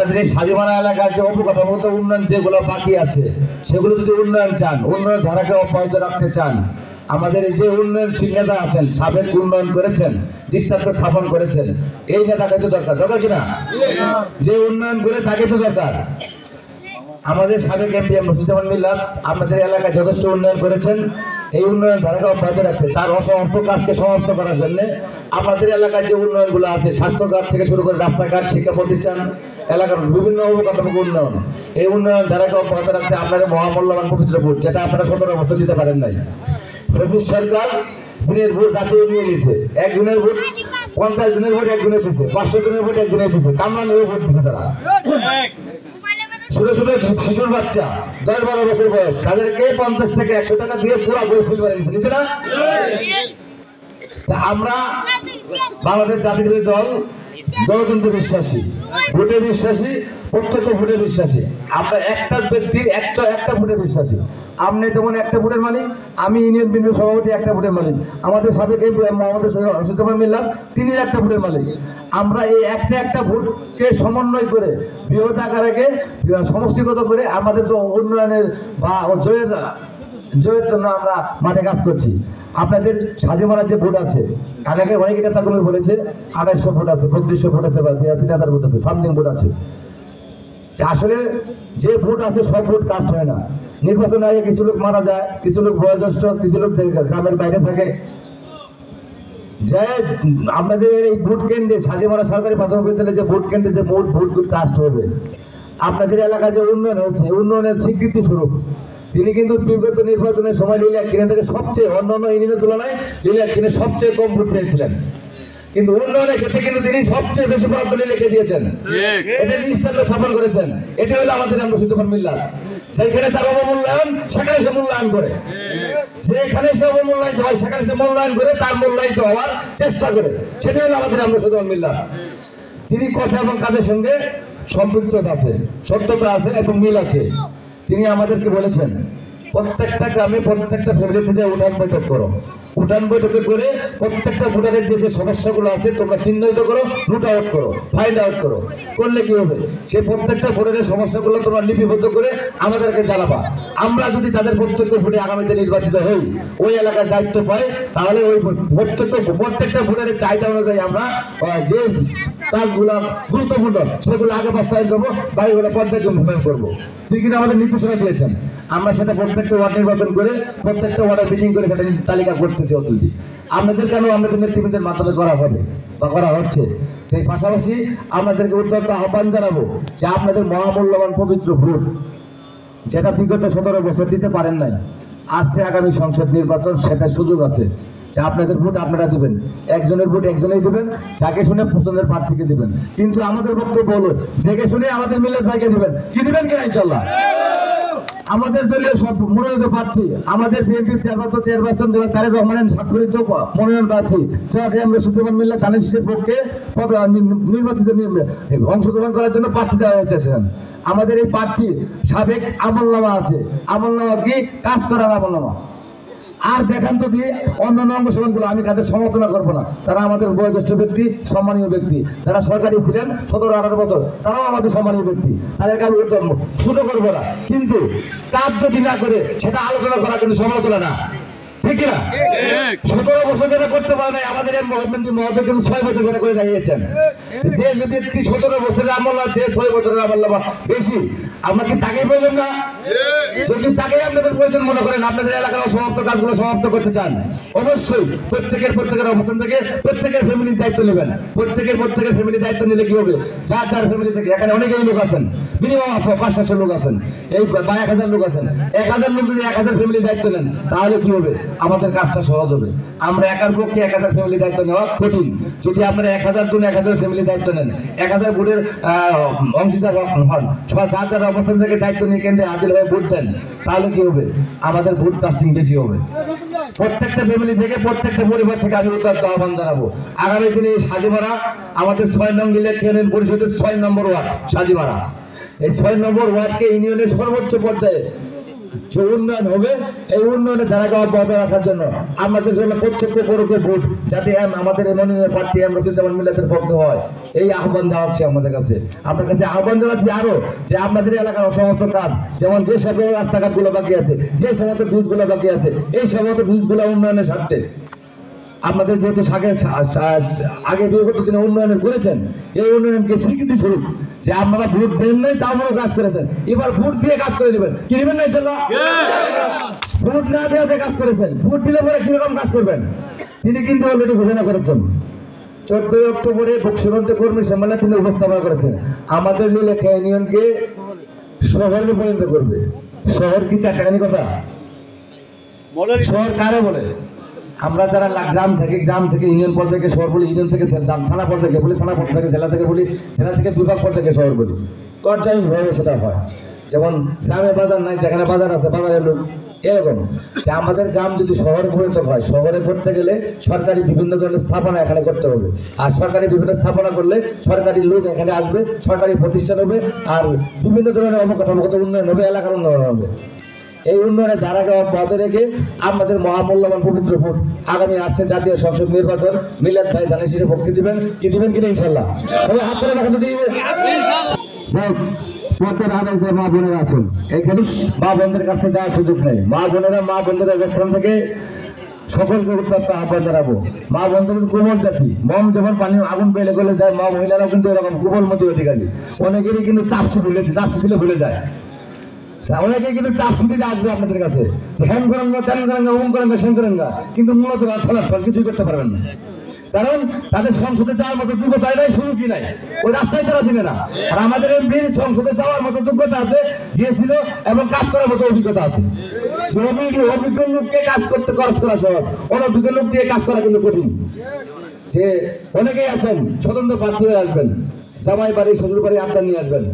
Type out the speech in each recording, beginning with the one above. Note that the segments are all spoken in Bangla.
আপনাদের এই সাজিমারা এলাকার যে অবকাঠামোগত উন্নয়ন যেগুলো বাকি আছে সেগুলো যদি উন্নয়ন চান, উন্নয়ন ধারাকে অব্যাহত রাখতে চান, আমাদের এই যে উন্নয়নশীল নেতা আছেন, সাবেক উন্নয়ন করেছেন, দৃষ্টান্ত স্থাপন করেছেন, এই নেতাকে তো দরকার কিনা? যে উন্নয়ন করে তাকে তো দরকার। আমাদের সাবেক এমপি মসজিদুজ্জামান মিল্লাত আপনাদের এলাকায় যথেষ্ট উন্নয়ন করেছেন। এই উন্নয়ন ধারাকে অব্যাহত রাখতে, তার অসমাপ্ত কাজকে সমাপ্ত করার জন্য আমাদের এলাকায় যে উন্নয়নগুলো আছে, স্বাস্থ্যঘাট থেকে শুরু করে রাস্তাঘাট, শিক্ষা প্রতিষ্ঠান, এলাকার বিভিন্ন অবকাঠামোগত উন্নয়ন, এই উন্নয়ন ধারাকে অব্যাহত রাখতে আপনাদের মহামূল্যবান পবিত্র ভোট, যেটা আপনারা 17 বছর দিতে পারেন নাই। ফেসিস সরকার দিনের ভোট কাটিয়ে নিয়ে নিয়েছে। একজনের ভোট 50 জনের ভোট একজনের দিচ্ছে, 500 জনের ভোট একজনের দিচ্ছে, কামরান ভোট দিচ্ছে। তারা ছোট ছোট শিশুর বাচ্চা 10-12 বছর বয়স, তাদেরকে 50 থেকে 100 টাকা দিয়ে পুরো বই সিলভার দিচ্ছে না? আমরা বাংলাদেশ জাতীয় দল গণতন্ত্র বিশ্বাসী, ভোটে বিশ্বাসী, প্রত্যেক ভোটে বিশ্বাসী। আমরা একটা ব্যক্তি একটা ভোটে বিশ্বাসী। আপনি যেমন একটা ভোটের মালিক, আমি ইউনিয়ন বিএনপি সভাপতি একটা ভোটের মালিক, আমাদের সাবেক আমাদের মসজিদুজ্জামান মিল্লাত তিনি একটা ভোটের মালিক। আমরা এই একটা ভোটকে সমন্বয় করে বৃহৎ আকারে সমষ্টিগত করে আমাদের যে উন্নয়নের বা জয়ের জন্য আমরা মাঠে কাজ করছি। আপনাদের সাজিমারার যে ভোট আছে, অনেকে নেতাগুলো বলেছে 2800 ভোট আছে, 3200 ভোট আছে, বা 3000 ভোট আছে, সামথিং ভোট আছে। আসলে যে ভোট আছে সব ভোট কাস্ট হয় না। নির্বাচন আগে কিছু লোক মারা যায়, কিছু লোক বয়োজ্যেষ্ঠ, কিছু লোক গ্রামের বাইরে থাকে। যে আপনাদের এই ভোট কেন্দ্রে সাজিমারা সরকারি প্রাথমিক বিদ্যালয়ে যে ভোট কেন্দ্রে যে ভোট কাস্ট হবে, আপনাদের এলাকায় যে উন্নয়ন হয়েছে, উন্নয়নের স্বীকৃতি স্বরূপ তিনি কিন্তু বিগত নির্বাচনের সময় লিলিয়া কিনে থেকে সবচেয়ে অন্যান্য ইউনিয়নের তুলনায় লিলিয়া কিনে সবচেয়ে কম ভোট পেয়েছিলেন। কিন্তু উন্নয়নের ক্ষেত্রে কিন্তু তিনি সবচেয়ে বেশি বরাদ্দ লিখে দিয়েছেন, এটা দৃষ্টান্ত স্থাপন করেছেন। এটা হলো আমাদের মসজিদুজ্জামান মিল্লাত। যেখানে তার অবমূল্যায়ন সেখানে সে মূল্যায়ন করে, যেখানে সে অবমূল্যায়িত হয় সেখানে সে মূল্যায়ন করে, তার মূল্যায়িত হওয়ার চেষ্টা করে। সেটাই হলো আমাদের মসজিদুজ্জামান মিল্লাত। তিনি কথা এবং কাজের সঙ্গে সম্পৃক্ততা আছে, সত্যতা আছে এবং মিল আছে। তিনি আমাদেরকে বলেছেন প্রত্যেকটা গ্রামে প্রত্যেকটা ফ্যামিলিতে উঠান বৈঠক করো, উঠান বৈঠক করে প্রত্যেকটা ভোটারের যে সমস্যাগুলো আছে তোমরা চিহ্নিত করো, রুট আউট করো, ফাইন্ড আউট করো। করলে কি হবে, সেই প্রত্যেকটা ভোটারের সমস্যাগুলো তোমরা লিপিবদ্ধ করে আমাদেরকে জানাবা। আমরা যদি তাদের প্রত্যেক ভোটে আগামীতে নির্বাচিত হই, ওই এলাকার দায়িত্ব পাই, তাহলে ওই প্রত্যেকটা ভোটারের চাহিদা অনুযায়ী আমরা যে কাজগুলো গুরুত্বপূর্ণ সেগুলো আগে বাস্তবায়ন করবো, বাকিগুলো পঞ্চায়েত উন্নয়ন করবো। তিনি কিন্তু আমাদের নির্দেশনা দিয়েছেন। আমরা সেটা প্রত্যেকটা ওয়ার্ড নির্বাচন করে প্রত্যেকটা ওয়ার্ডে মিটিং করে সেটা তালিকা করতেছি। অতুলজি আপনাদের কেন আমাদের নেতৃবৃন্দের মাধ্যমে করা হবে বা করা হচ্ছে। সেই পাশাপাশি আপনাদেরকে উদ্যোক্তা আহ্বান জানাবো যে আপনাদের মহামূল্যবান পবিত্র ভোট, যেটা বিগত 17 বছর দিতে পারেন নাই, আসছে আগামী সংসদ নির্বাচন, সেটা সুযোগ আছে যে আপনাদের ভোট আপনারা দিবেন। একজনের ভোট একজনেই দিবেন, যাকে শুনে পছন্দের প্রার্থীকে দিবেন। কিন্তু আমাদের বক্তব্য হলো দেখে শুনে আমাদের মিল্লাত ভাইকে দিবেন। কি দিবেন কিনা ইনশাআল্লাহ? আমাদের দলীয় সব মনোনীত প্রার্থী, আমাদের বিএনপির চেয়ারপারসন তারেক রহমানের স্বাক্ষরিত মনোনয়ন প্রার্থী মসজিদুজ্জামান মিল্লাত ধানের শীষের পক্ষে নির্বাচিত অংশগ্রহণ করার জন্য প্রার্থী দেওয়া হয়েছে। আমাদের এই প্রার্থী সাবেক আমলনামা আছে, আমলনামা কি কাজ করার আমলনামা। আর দেখান্ত দিয়ে অন্যান্য অংশগ্রহণগুলো আমি তাদের সমালোচনা করবো না, তারা আমাদের বয়োজ্যেষ্ঠ ব্যক্তি, সম্মানীয় ব্যক্তি, যারা সরকারি ছিলেন 17-18 বছর, তারাও আমাদের সম্মানীয় ব্যক্তি, তাদেরকে আমি ছোট করবো না। কিন্তু কাজ যদি না করে সেটা আলোচনা করা কিন্তু সমালোচনা না, ঠিক না? 17 বছর যেটা করতে পারে নাই আমাদের মহোদয় কিন্তু 6 বছর যেটা করে দাঁড়িয়েছেন। যে ব্যক্তি 17 বছরের আমল আছে, 6 বছরের আমল বেশি, আমরা কি তাকেই প্রয়োজন না? যদি তাকেই আপনাদের প্রয়োজন মনে করেন, আপনাদের এলাকার সমাপ্ত কাজগুলো সমাপ্ত করতে চান, অবশ্যই প্রত্যেকের অবস্থান থেকে প্রত্যেকের ফ্যামিলির দায়িত্ব নেবেন। প্রত্যেকের ফ্যামিলির দায়িত্ব নিলে কি হবে, যার ফ্যামিলি থেকে, এখানে অনেকেই লোক আছেন, মিনিমাম 500 লোক আছেন, এই বা 1000 লোক আছেন। 1000 লোক যদি 1000 ফ্যামিলির দায়িত্ব নেন, তাহলে কি হবে, আমাদের কাজটা সহজ হবে। আমরা একার পক্ষে 1000 ফ্যামিলি দায়িত্ব নেওয়া কঠিন। যদি আপনারা 1000 জন 1000 ফ্যামিলি দায়িত্ব নেন, 1000 ভোটের অংশীদার হন, যার অবস্থান থেকে দায়িত্ব নিয়ে কেন্দ্রে হাজির হয়ে ভোট দেন, তাহলে কি হবে, আমাদের ভোট কাস্টিং বেশি হবে। প্রত্যেকটা ফ্যামিলি থেকে, প্রত্যেকটা পরিবার থেকে আমি উদ্যোক্তা আহ্বান জানাবো, আগামী দিনে এই সাজিমারা আমাদের 6 নং ইউনিয়ন পরিষদের 6 নম্বর ওয়ার্ড সাজিমারা, এই 6 নম্বর ওয়ার্ডকে ইউনিয়নের সর্বোচ্চ পর্যায়ে যে উন্নয়ন হবে, এই উন্নয়নের ধারাকে অব্যাহত রাখার জন্য আমাদের জন্য প্রত্যক্ষ পরোক্ষ ভোট যাতে আমাদের মনোনীত প্রার্থী যেমন মিলাতের পক্ষে হয়, এই আহ্বান জানাচ্ছি আমাদের কাছে। আপনার কাছে আহ্বান জানাচ্ছি আরো যে আপনাদের এলাকার অসমস্ত কাজ, যেমন যে সব রাস্তাঘাটগুলো বাকি আছে, যে সমস্ত ব্রিজগুলো বাকি আছে, এই সমস্ত ব্রিজগুলো উন্নয়নের স্বার্থে আপনাদের যেহেতু আগে বিগত দিনে উন্নয়ন করেছেন, এই উন্নয়নকে স্বীকৃতি স্বরূপ যে আপনারা ভোট দেন নাই তাও বড় কাজ করেছেন, এবার ভোট দিয়ে কাজ করে নেবেন। কি নেবেন না ইনশাআল্লাহ? ভোট না দেওয়াতে কাজ করেছেন, ভোট দিলে পরে কিরকম কাজ করবেন তিনি কিন্তু অলরেডি ঘোষণা করেছেন। 14 অক্টোবরে বক্সিগঞ্জে কর্মী সম্মেলনে তিনি উপস্থাপনা করেছেন আমাদের লেখা ইউনিয়নকে শহরে পরিণত করবে। শহর কি চারটাখানি কথা? শহর কারে বলে? আমরা যারা গ্রাম থেকে ইউনিয়ন পর্যায়ে শহর বলি, ইউনিয়ন থেকে থানা পর্যায়ে বলি, থানা পর্যায়ে থেকে জেলা থেকে বলি, জেলা থেকে বিভাগ পর্যায়ে শহর বলি। পর্যায়ভাবে সেটা হয়। যেমন গ্রামে বাজার নাই, যেখানে বাজার আছে বাজারের লোক, এরকম যে আমাদের গ্রাম যদি শহর পরিণত হয়, শহরে করতে গেলে সরকারি বিভিন্ন ধরনের স্থাপনা এখানে করতে হবে। আর সরকারি বিভিন্ন স্থাপনা করলে সরকারি লোক এখানে আসবে, সরকারি প্রতিষ্ঠান হবে, আর বিভিন্ন ধরনের অবকাঠামোগত উন্নয়ন হবে, এলাকার উন্নয়ন হবে। এই উন্নয়নের ধারাকে অব্যাহত রেখে আমাদের মহামূল্যবান পবিত্র ভোট আগামী আসছে জাতীয় সংসদ নির্বাচন, মিলাদ ভাই ধানের শীষে ভোট দিবেন। কি দিবেন কিনা ইনশাল্লাহ? সবাই হাত করে দেখাতে দিবেন। মা বোনেরা আছেন এখানে, মা বোনদের কাছে যাওয়ার সুযোগ নেই। মা বোনদের অবস্থান থেকে সকলকে উত্তপ্ত আহ্বান জানাবো। মা বোনদের কোমল জাতি, মম যখন পানি আগুন পেলে গলে যায়, মা মহিলারাও কিন্তু এরকম কোমলমতি অধিকারী। অনেকেরই কিন্তু চাপসি ভুলে যায়। অনেকে কিন্তু চাপ ছুটিতে আসবে আপনাদের কাছে, হ্যান করেন না, ত্যান করেন না, উম করেন না, সেন করেন না, কিন্তু মূলত কিছুই করতে পারবেন না। কারণ তাদের সংসদে যাওয়ার মতো যোগ্যতা নাই, সুযোগই নাই, ওই রাস্তায় তারা চিনে না। আর আমাদের এমপি সংসদে যাওয়ার মতো যোগ্যতা আছে, গিয়েছিল এবং কাজ করার মতো অভিজ্ঞতা আছে। যে অভিজ্ঞ লোককে কাজ করতে খরচ করা সহজ, অনভিজ্ঞ লোক দিয়ে কাজ করা কিন্তু কঠিন। যে অনেকেই আছেন স্বতন্ত্র প্রার্থী হয়ে আসবেন, জামাই বাড়ি শ্বশুর বাড়ি আপনার নিয়ে আসবেন।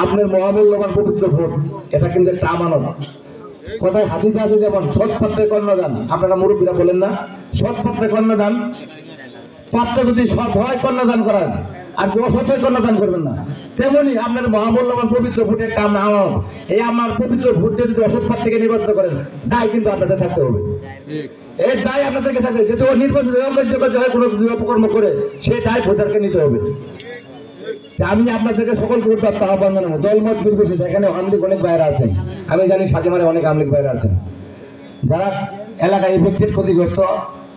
আপনার মহামূল্যবান পবিত্র ভোট, এটা কিন্তু একটা আমানত। কথায় হাদিসে আছে যেমন সৎ পাত্রে কন্যাদান, আপনারা মুরব্বীরা বলেন না, সৎ পাত্রে কন্যাদান, পাত্র যদি সৎ হয় কন্যাদান করেন, আর যে অসৎ হয় কন্যাদান করবেন না। তেমনি আপনার মহামূল্যবান পবিত্র ভোটের একটা আমানত। এই আমার পবিত্র ভোট দিয়ে যদি অসৎ পাত্রকে নির্বাচিত করেন, দায় কিন্তু আপনাদের থাকতে হবে। এই দায় আপনাদেরকে থাকতে, যেহেতু নির্বাচিত হয় কোনো অপকর্ম করে, সেই দায় ভোটারকে নিতে হবে। আমি আপনাদেরকে সকলকে উত্তপ্ত আহ্বান জানাবো, দলমত নির্বিশেষে। এখানে আমলিক অনেক বাইরে আছেন, আমি জানি সাজেমারে অনেক আমলিক বাইরে আছেন, যারা এলাকায় এফেক্টেড, ক্ষতিগ্রস্ত,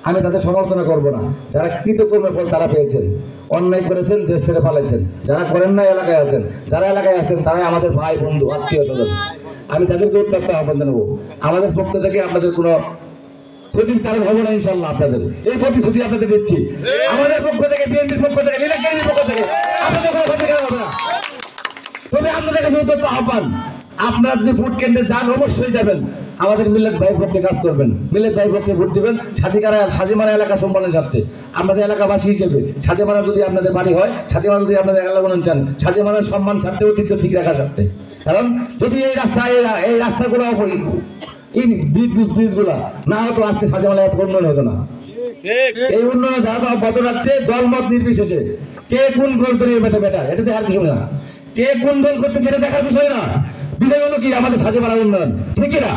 আমি তাদের সমালোচনা করব না। যারা কৃতকর্মের ফল তারা পেয়েছেন, অন্যায় করেছেন, দেশ ছেড়ে পালাইছেন। যারা করেন না এলাকায় আছেন, যারা এলাকায় আছেন তারাই আমাদের ভাই, বন্ধু, আত্মীয় স্বজন। আমি তাদেরকে উত্তপ্ত আহ্বান জানাবো, আমাদের পক্ষ থেকে আপনাদের কোনো সেদিন কারণ হবো না ইনশাল্লাহ। আপনাদের এই প্রতিশ্রুতি আপনাদের দিচ্ছি, আমাদের পক্ষ থেকে, বিএনপির পক্ষ থেকে, মিলাদ পক্ষ থেকে আপনাদের কোনো ক্ষতি করা হবে না। তবে আপনাদের কাছে উত্তপ্ত আহ্বান, আপনারা যদি ভোট কেন্দ্রে যান অবশ্যই যাবেন, আমাদের মিলাদ ভাইয়ের পক্ষে কাজ করবেন, মিলাদ ভাইয়ের পক্ষে ভোট দিবেন। সাজিমারা এলাকা সম্মানের স্বার্থে, আমাদের এলাকাবাসী হিসেবে সাজিমারা যদি আপনাদের বাড়ি হয়, সাজিমারা যদি আপনাদের এলাকা চান, সাজিমারার সম্মান স্বার্থে, ঐতিহ্য ঠিক রাখার স্বার্থে। কারণ যদি এই রাস্তাগুলো এই ব্রিজগুলা না হতো, আজকে সাজেমালা এত উন্নয়ন হতো না। এই উন্নয়ন ধারা অব্যাহত রাখতে দলমত নির্বিশেষে কে কোন গোল করে বেটার, এটা দেখার বিষয় না। কে কোন দল করতে সেটা দেখার বিষয় না। বিষয় হলো কি আমাদের সাজেমারা উন্নয়ন, ঠিক না?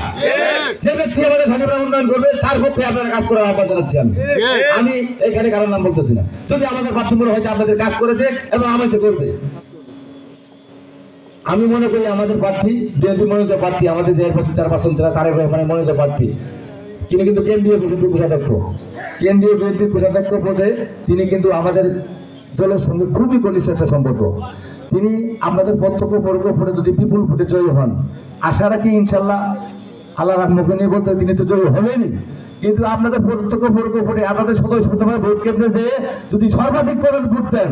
যে ব্যক্তি আমাদের সাজেমারা উন্নয়ন করবে তার পক্ষে আপনারা কাজ করার আহ্বান জানাচ্ছি। আমি এখানে কারোর নাম বলতেছি না। যদি আমাদের প্রার্থী মনে হয়েছে আপনাদের কাজ করেছে এবং আমাকে করবে, আমি মনে করি আমাদের প্রার্থী, বিএনপি মনোনীত প্রার্থী, আমাদের যে চেয়ারপারসন তারেক রহমানের মনোনীত প্রার্থী, তিনি কিন্তু কেন্দ্রীয় বিএনপি কোষাধ্যক্ষ, কেন্দ্রীয় বিএনপি কোষাধ্যক্ষ পদে তিনি কিন্তু আমাদের দলের সঙ্গে খুবই ঘনিষ্ঠ একটা সম্পর্ক। তিনি আপনাদের প্রত্যক্ষ পরোক্ষ ভোটে যদি বিপুল ভোটে জয়ী হন, আশা রাখি ইনশাল্লাহ, আল্লাহ মুখে নিয়ে বলতে তিনি তো জয়ী হবেনি, কিন্তু আপনাদের প্রত্যক্ষ পরোক্ষ ভোটে আপনাদের সদস্য ভোট কেন্দ্রে যেয়ে যদি সর্বাধিক ভোট দেন,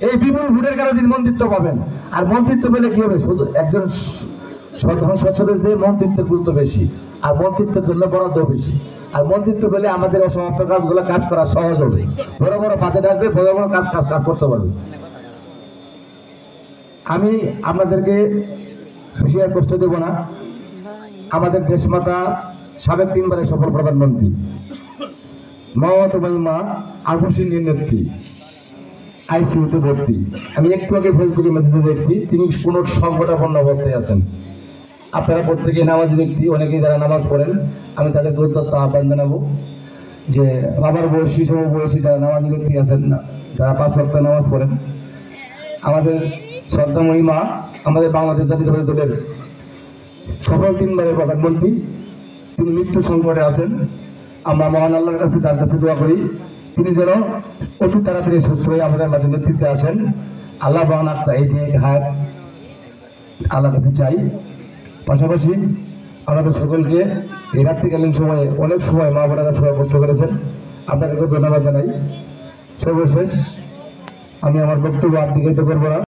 এই বিপুল ভোটের কারণে তিনি মন্ত্রিত্ব পাবেন। আর মন্ত্রিত্ব পেলে কি হবে, শুধু একজন সাধারণ সংসদের যে মন্ত্রিত্বের গুরুত্ব বেশি, আর মন্ত্রিত্বের জন্য বরাদ্দ বেশি। আর মন্ত্রিত্ব পেলে আমাদের অসমাপ্ত কাজগুলো কাজ করা সহজ হবে, বড় বড় বাজেট আসবে, বড় বড় কাজ করতে পারবে। আমি আপনাদেরকে হুঁশিয়ার কষ্ট দেব না, আমাদের দেশমাতা, সাবেক 3 বারের সফল প্রধানমন্ত্রী মমতা মা আবুসিনীর নেত্রী আইসিইউতে ভর্তি। আমি একটু আগে ফেসবুকে মেসেজে দেখছি তিনি কোনো সংকটাপন্ন অবস্থায় আছেন। আপনারা প্রত্যেকে নামাজি ব্যক্তি, অনেকেই যারা নামাজ পড়েন, আমি তাদেরকে উদ্যত আহ্বান জানাবো যে বাবার বয়সী সমবয়সী যারা নামাজি ব্যক্তি আছেন না, যারা 5 ওয়াক্ত নামাজ পড়েন, আমাদের শ্রদ্ধা মহিমা আমাদের বাংলাদেশ জাতীয়তাবাদী দলের সফল 3বারের প্রধানমন্ত্রী, তিনি মৃত্যু সংকটে আছেন। আমরা মহান আল্লাহর কাছে তার কাছে দোয়া করি তিনি যেন অতি তাড়াতাড়ি সুস্থ হয়ে আমাদের মাঝে নেতৃত্বে আসেন। আল্লাহ মহান আত্মা এই দিয়ে হায়াত আল্লাহর কাছে চাই। পাশাপাশি আমাদের সকলকে এই রাত্রিকালীন সময়ে অনেক সময় মা বোনেরা সবাই কষ্ট করেছেন, আপনাদেরকে ধন্যবাদ জানাই। সর্বশেষ আমি আমার বক্তব্য আর দিকে করবো না।